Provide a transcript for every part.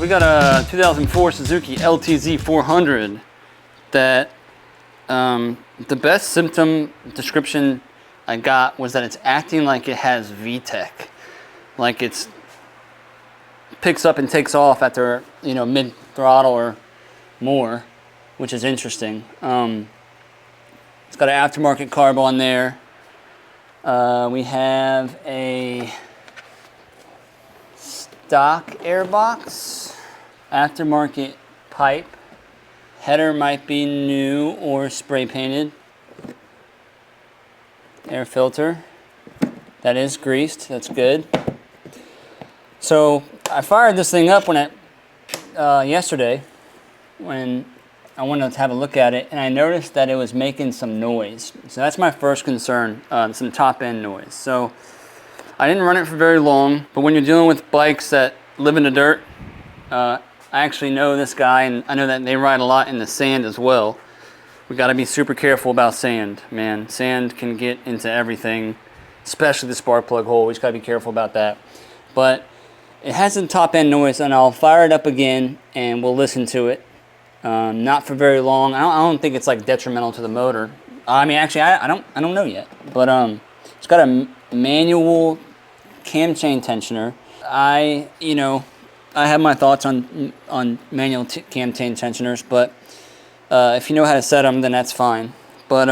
So we got a 2004 Suzuki LT-Z400 that the best symptom description I got was that it's acting like it has VTEC, like it's picks up and takes off after, you know, mid throttle or more, which is interesting. It's got an aftermarket carb on there. We have a stock airbox, aftermarket pipe. Header might be new or spray painted. Air filter. That is greased. That's good. So I fired this thing up yesterday when I wanted to have a look at it, and I noticed that it was making some noise. So that's my first concern, some top end noise. So I didn't run it for very long, but when you're dealing with bikes that live in the dirt, I actually know this guy, and I know that they ride a lot in the sand as well. We got to be super careful about sand, man. Sand can get into everything, especially the spark plug hole. We just got to be careful about that. But it has some top end noise, and I'll fire it up again and we'll listen to it. Not for very long. I don't think it's like detrimental to the motor. I mean, actually, I don't know yet. But it's got a manual cam chain tensioner. I have my thoughts on manual cam chain tensioners, but if you know how to set them, then that's fine. But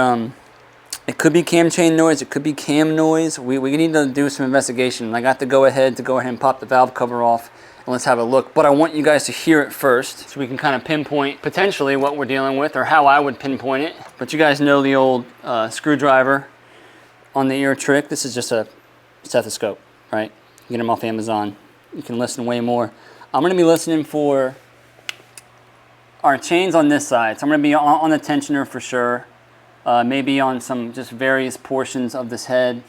it could be cam chain noise. It could be cam noise. We need to do some investigation. I got to go ahead and pop the valve cover off, and let's have a look. But I want you guys to hear it first, so we can kind of pinpoint potentially what we're dealing with, or how I would pinpoint it. But you guys know the old screwdriver on the ear trick. This is just a stethoscope, right? You get them off Amazon. You can listen way more. I'm going to be listening for our chains on this side. So I'm going to be on the tensioner for sure. Maybe on some just various portions of this head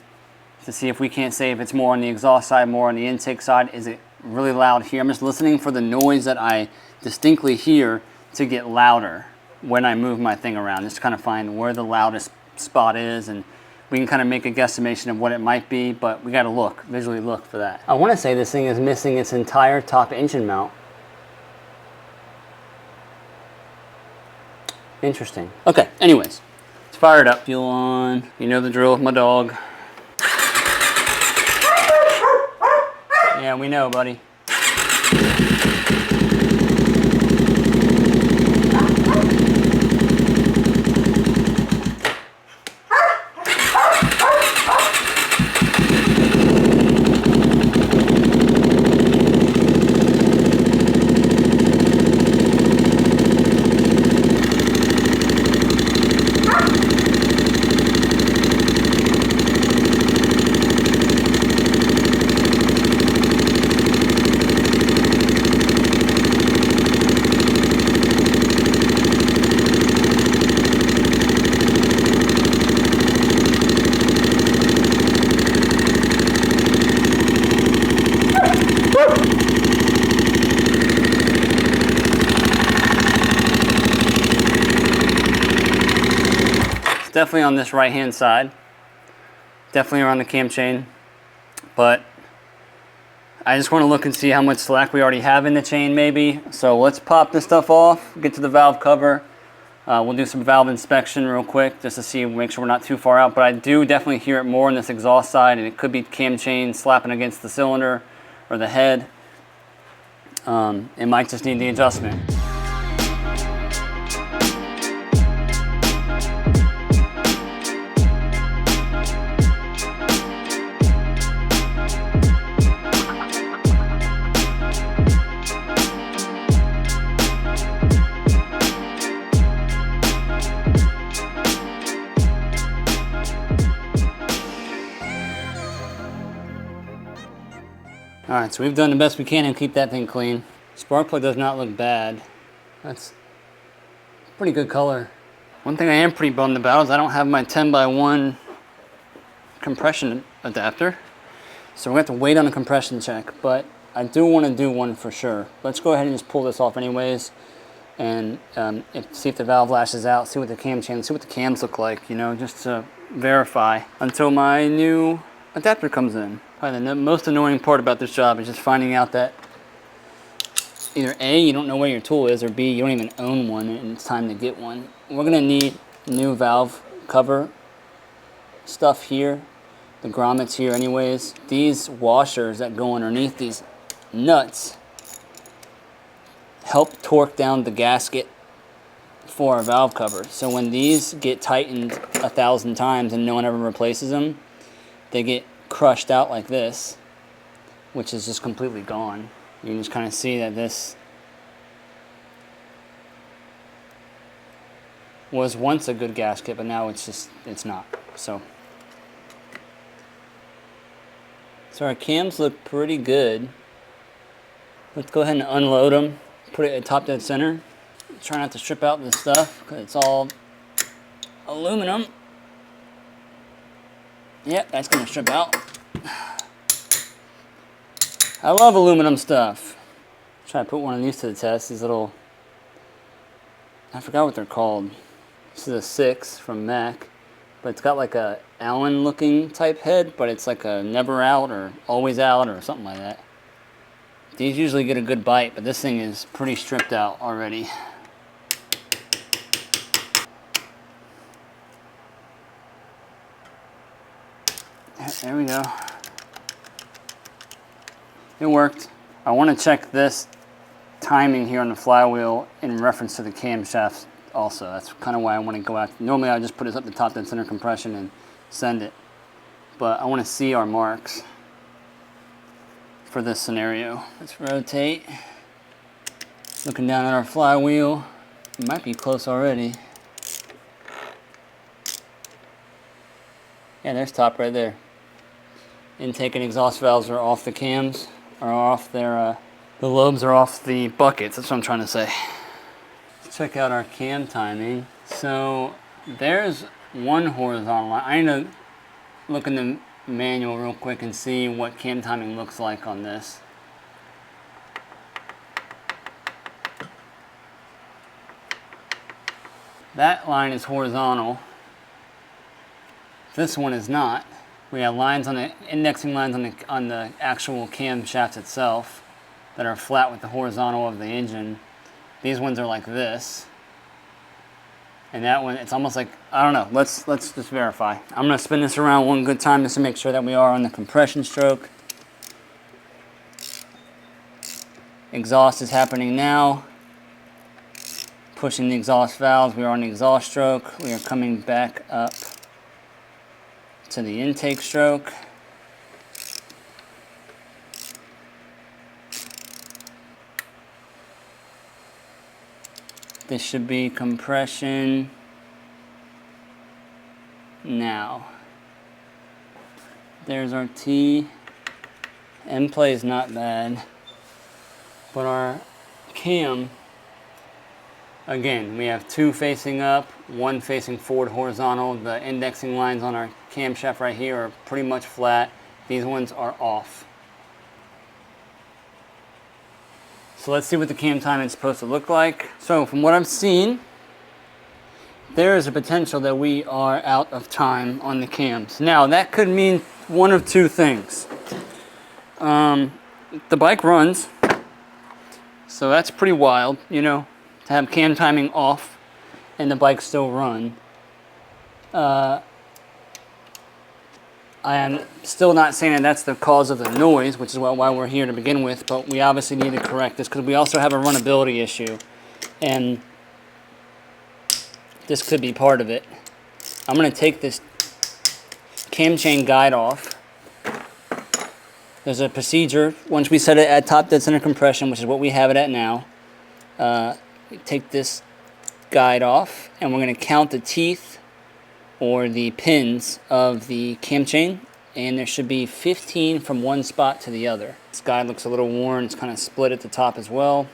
to see if we can't say if it's more on the exhaust side, more on the intake side. Is it really loud here? I'm just listening for the noise that I distinctly hear to get louder when I move my thing around. Just to kind of find where the loudest spot is, and we can kind of make a guesstimation of what it might be, but we got to visually look for that. I want to say this thing is missing its entire top engine mount. Interesting. Okay, anyways, let's fire it up. Fuel on. You know the drill with my dog. Yeah, we know, buddy. Definitely on this right hand side, definitely around the cam chain, but I just want to look and see how much slack we already have in the chain maybe. So let's pop this stuff off, get to the valve cover. We'll do some valve inspection real quick just to see, make sure we're not too far out, but I do definitely hear it more on this exhaust side, and it could be cam chain slapping against the cylinder or the head. It might just need the adjustment. Alright, so we've done the best we can and keep that thing clean. Spark plug does not look bad. That's pretty good color. One thing I am pretty bummed about is I don't have my 10x1 compression adapter. So we're going to have to wait on a compression check, but I do want to do one for sure. Let's go ahead and just pull this off anyways, and see if the valve lashes out, see what the cam chain, see what the cams look like, you know, just to verify until my new adapter comes in. Probably the most annoying part about this job is just finding out that either A, you don't know where your tool is, or B, you don't even own one and it's time to get one. We're gonna need new valve cover stuff here. The grommets here anyways. These washers that go underneath these nuts help torque down the gasket for our valve cover. So when these get tightened 1,000 times and no one ever replaces them, they get crushed out like this, which is just completely gone. You can just kind of see that this was once a good gasket, but now it's not. So our cams look pretty good. Let's go ahead and unload them, put it at top dead center. Try not to strip out this stuff because it's all aluminum. Yep, that's gonna strip out. I love aluminum stuff. Try to put one of these to the test. These little, I forgot what they're called. This is a 6 from Mac, but it's got like a Allen looking type head, but it's like a never out or always out or something like that. These usually get a good bite, but this thing is pretty stripped out already. There we go. It worked. I want to check this timing here on the flywheel in reference to the camshafts also. That's kind of why I want to go out. Normally I just put this up to top dead center compression and send it. But I want to see our marks for this scenario. Let's rotate. Looking down at our flywheel. It might be close already. Yeah, there's top right there. Intake and exhaust valves are off the cams, are off their, the lobes are off the buckets. That's what I'm trying to say. Let's check out our cam timing. So there's one horizontal line. I need to look in the manual real quick and see what cam timing looks like on this. That line is horizontal. This one is not. We have lines on the indexing lines on the actual camshaft itself that are flat with the horizontal of the engine. These ones are like this. And that one, it's almost like, I don't know, let's just verify. I'm gonna spin this around one good time just to make sure that we are on the compression stroke. Exhaust is happening now. Pushing the exhaust valves, we are on the exhaust stroke. We are coming back up to the intake stroke. This should be compression now. There's our T. End play is not bad, but our cam, again, we have two facing up, one facing forward horizontal. The indexing lines on our camshaft right here are pretty much flat. These ones are off. So let's see what the cam timing is supposed to look like. So from what I've seen, there is a potential that we are out of time on the cams. Now that could mean one of two things. The bike runs, so that's pretty wild, you know, to have cam timing off and the bike still run. I am still not saying that that's the cause of the noise, which is why we're here to begin with, but we obviously need to correct this because we also have a runnability issue, and this could be part of it. I'm going to take this cam chain guide off. There's a procedure, once we set it at top dead center compression, which is what we have it at now, take this guide off, and we're going to count the teeth or the pins of the cam chain, and there should be 15 from one spot to the other. This guide looks a little worn. It's kind of split at the top as well.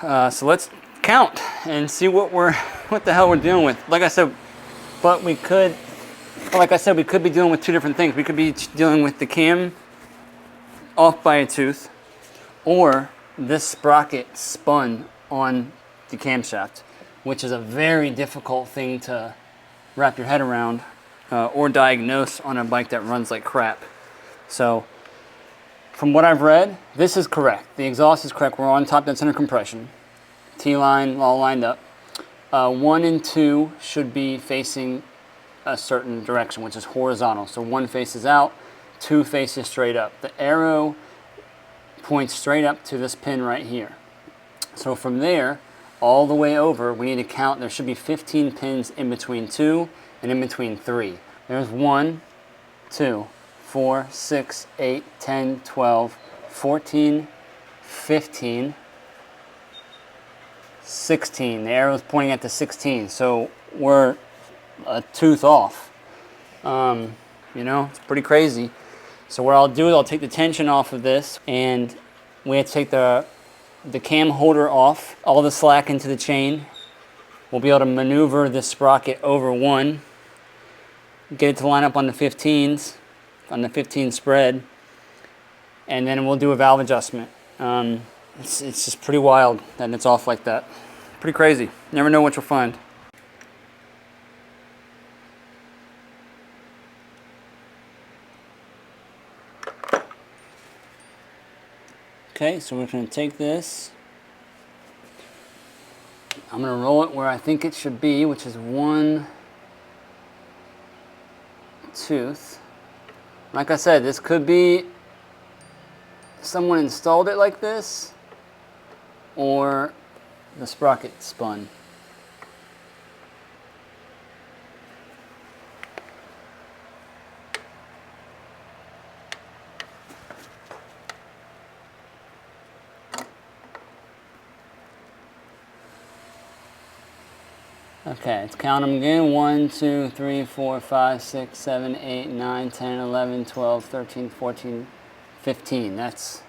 So let's count and see what the hell we're dealing with. Like I said, we could be dealing with two different things. We could be dealing with the cam off by a tooth, or this sprocket spun on the camshaft, which is a very difficult thing to wrap your head around or diagnose on a bike that runs like crap. So From what I've read, this is correct. The exhaust is correct. We're on top dead center compression. T-line all lined up. 1 and 2 should be facing a certain direction, which is horizontal. So 1 faces out, 2 faces straight up. The arrow points straight up to this pin right here. So from there, all the way over, we need to count. There should be 15 pins in between 2 and in between 3. There's 1, 2, 4, 6, 8, 10, 12, 14, 15, 16. The arrow is pointing at the 16, so we're a tooth off. You know, it's pretty crazy. So what I'll do is I'll take the tension off of this, and we have to take the cam holder off, all the slack into the chain. We'll be able to maneuver this sprocket over 1, get it to line up on the 15s, on the 15 spread, and then we'll do a valve adjustment. It's just pretty wild that it's off like that. Pretty crazy. Never know what you'll find. Okay, so we're going to take this. I'm going to roll it where I think it should be, which is 1 tooth. Like I said, this could be someone installed it like this, or the sprocket spun. Okay, let's count them again. 1, 2, 3, 4, 5, 6, 7, 8, 9, 10, 11, 12, 13, 14, 15. That's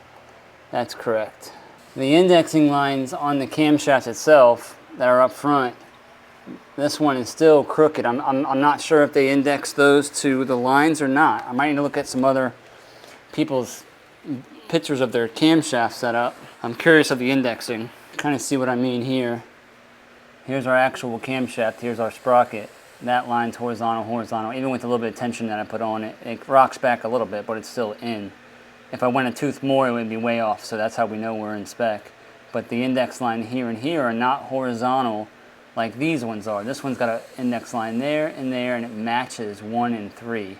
correct. The indexing lines on the camshaft itself that are up front, this one is still crooked. I'm not sure if they index those to the lines or not. I might need to look at some other people's pictures of their camshaft setup. I'm curious of the indexing. Kind of see what I mean here. Here's our actual camshaft, here's our sprocket. That line's horizontal, horizontal. Even with a little bit of tension that I put on it, it rocks back a little bit, but it's still in. If I went a tooth more, it would be way off, so that's how we know we're in spec. But the index line here and here are not horizontal like these ones are. This one's got an index line there, and it matches 1 and 3.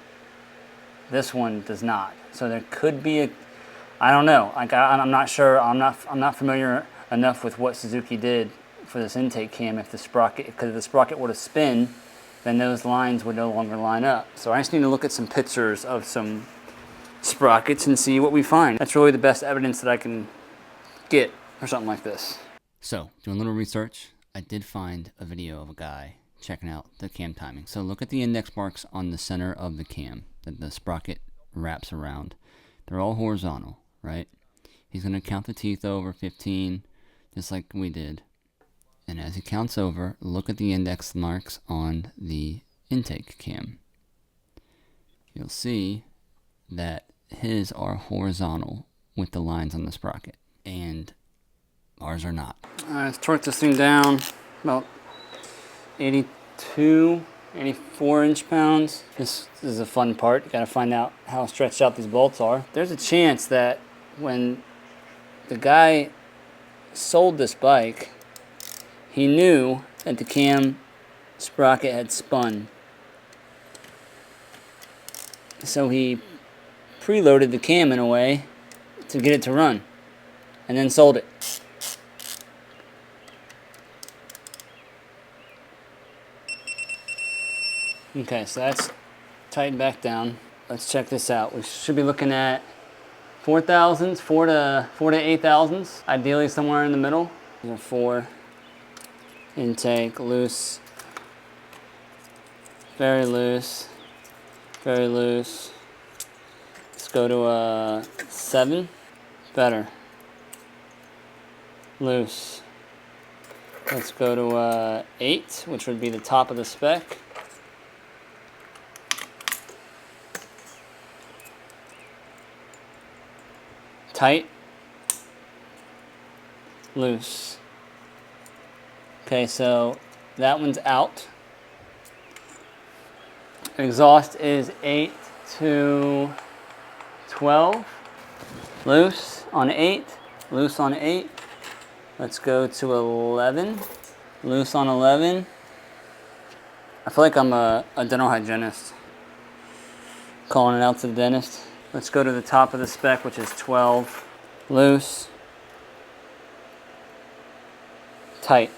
This one does not. So there could be a, I don't know. Like I'm not sure. I'm not familiar enough with what Suzuki did for this intake cam. If the sprocket, because if the sprocket were to spin, then those lines would no longer line up. So I just need to look at some pictures of some sprockets and see what we find. That's really the best evidence that I can get for something like this. So, doing a little research, I did find a video of a guy checking out the cam timing. So look at the index marks on the center of the cam that the sprocket wraps around. They're all horizontal, right? He's going to count the teeth over 15, just like we did. And as he counts over, look at the index marks on the intake cam. You'll see that his are horizontal with the lines on the sprocket, and ours are not. Let's torque this thing down about 82, 84 inch-pounds. This is a fun part. You gotta find out how stretched out these bolts are. There's a chance that when the guy sold this bike, he knew that the cam sprocket had spun. So he preloaded the cam in a way to get it to run, and then sold it. Okay, so that's tightened back down. Let's check this out. We should be looking at 4 thousandths, 4 to 8 thousandths, ideally somewhere in the middle. These are 4. Intake, loose, very loose, very loose. Let's go to a 7, better, loose. Let's go to a 8, which would be the top of the spec. Tight, loose. Okay, so that one's out. Exhaust is 8 to 12. Loose on 8, loose on 8. Let's go to 11, loose on 11. I feel like I'm a dental hygienist, calling it out to the dentist. Let's go to the top of the spec, which is 12, loose, tight.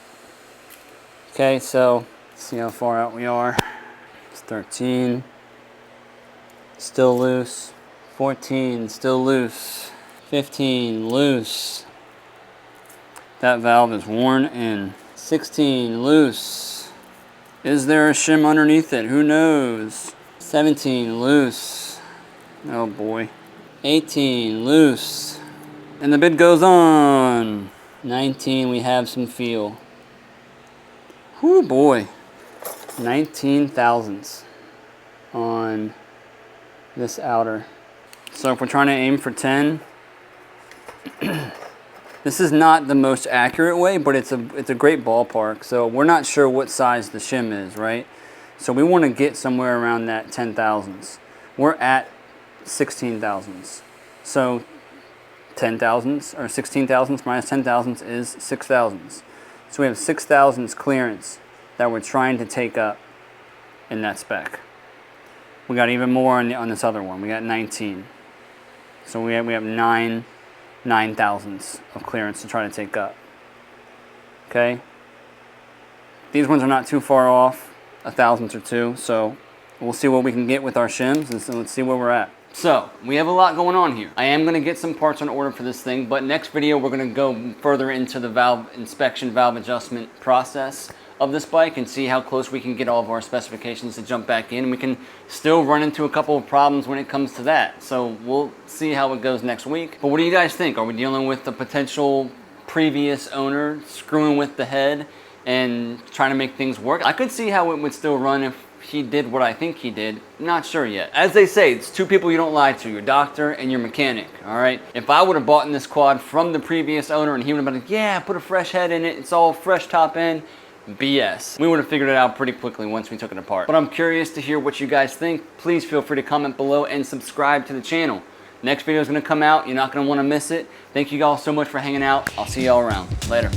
Okay, so let's see how far out we are. It's 13, still loose. 14, still loose. 15, loose. That valve is worn in. 16, loose. Is there a shim underneath it? Who knows? 17, loose. Oh boy. 18, loose. And the bid goes on. 19, we have some feel. Whoo boy. 19 thousandths on this outer. So if we're trying to aim for 10, this is not the most accurate way, but it's a great ballpark. So we're not sure what size the shim is, right? So we want to get somewhere around that 10 thousandths. We're at 16 thousandths. So 10 thousandths or 16 thousandths minus 10 thousandths is 6 thousandths. So we have 6 thousandths clearance that we're trying to take up in that spec. We got even more on this other one. We got 19. So we have 9 thousandths of clearance to try to take up. Okay. These ones are not too far off, a thousandth or two. So we'll see what we can get with our shims, and so let's see where we're at. So we have a lot going on here. I am going to get some parts on order for this thing, but next video we're going to go further into the valve inspection, valve adjustment process of this bike and see how close we can get all of our specifications to jump back in. We can still run into a couple of problems when it comes to that. So we'll see how it goes next week. But what do you guys think? Are we dealing with the potential previous owner screwing with the head and trying to make things work? I could see how it would still run if he did what I think he did. Not sure yet. As they say, it's two people you don't lie to, your doctor and your mechanic, all right? If I would have bought in this quad from the previous owner and he would have been like, yeah, put a fresh head in it, it's all fresh top end, BS. We would have figured it out pretty quickly once we took it apart. But I'm curious to hear what you guys think. Please feel free to comment below and subscribe to the channel. Next video is going to come out. You're not going to want to miss it. Thank you all so much for hanging out. I'll see y'all around. Later.